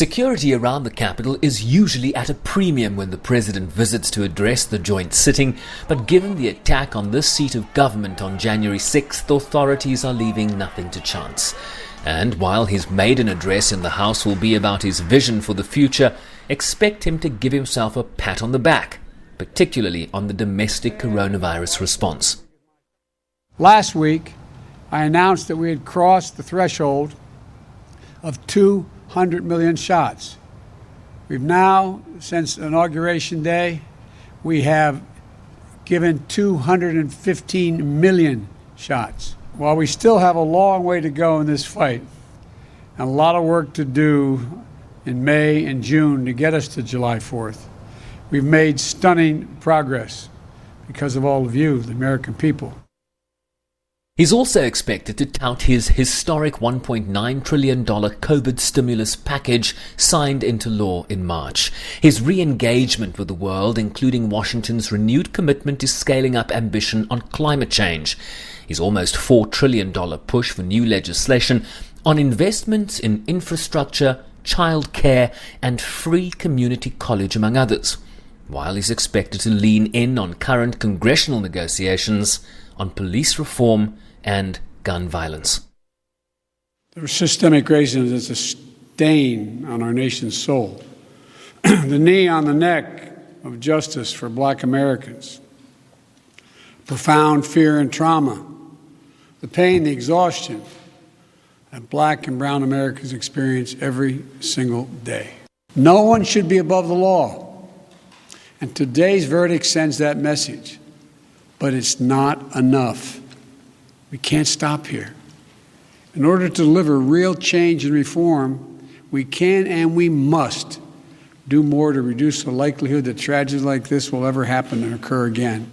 Security around the capital is usually at a premium when the president visits to address the joint sitting, but given the attack on this seat of government on January 6th, authorities are leaving nothing to chance. And while his maiden address in the House will be about his vision for the future, expect him to give himself a pat on the back, particularly on the domestic coronavirus response. Last week, I announced that we had crossed the threshold of 200 million shots. We've now, since Inauguration Day, we have given 215 million shots. While we still have a long way to go in this fight, and a lot of work to do in May and June to get us to July 4th, we've made stunning progress because of all of you, the American people. He's also expected to tout his historic $1.9 trillion COVID stimulus package signed into law in March. His re-engagement with the world, including Washington's renewed commitment to scaling up ambition on climate change. His almost $4 trillion push for new legislation on investments in infrastructure, childcare, and free community college, among others. While he's expected to lean in on current congressional negotiations on police reform and gun violence. The systemic racism is a stain on our nation's soul. The knee on the neck of justice for Black Americans. Profound fear and trauma. The pain, the exhaustion that Black and brown Americans experience every single day. No one should be above the law. And today's verdict sends that message. But it's not enough. We can't stop here. In order to deliver real change and reform, we can and we must do more to reduce the likelihood that tragedies like this will ever happen and occur again.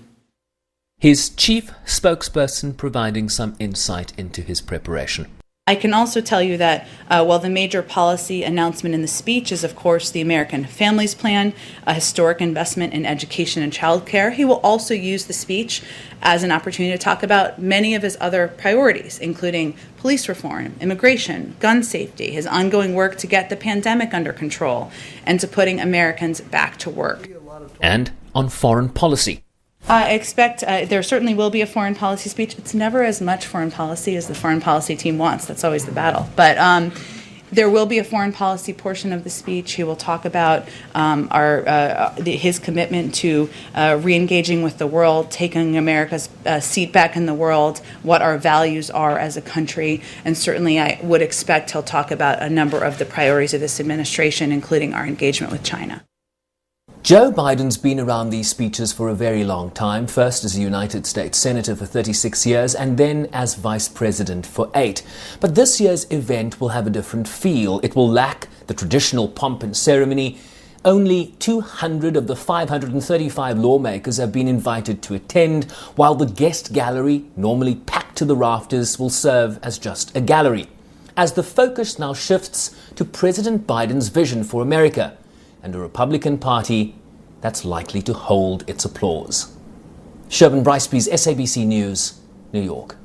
His chief spokesperson providing some insight into his preparation. I can also tell you that while the major policy announcement in the speech is, of course, the American Families Plan, a historic investment in education and childcare, he will also use the speech as an opportunity to talk about many of his other priorities, including police reform, immigration, gun safety, his ongoing work to get the pandemic under control, and to putting Americans back to work. And on foreign policy. I expect there certainly will be a foreign policy speech. It's never as much foreign policy as the foreign policy team wants. That's always the battle. But there will be a foreign policy portion of the speech. He will talk about his commitment to re-engaging with the world, taking America's seat back in the world, what our values are as a country. And certainly I would expect he'll talk about a number of the priorities of this administration, including our engagement with China. Joe Biden's been around these speeches for a very long time, first as a United States Senator for 36 years and then as Vice President for 8. But this year's event will have a different feel. It will lack the traditional pomp and ceremony. Only 200 of the 535 lawmakers have been invited to attend, while the guest gallery, normally packed to the rafters, will serve as just a gallery. As the focus now shifts to President Biden's vision for America, and a Republican Party that's likely to hold its applause. Shervin Briceby's SABC News, New York.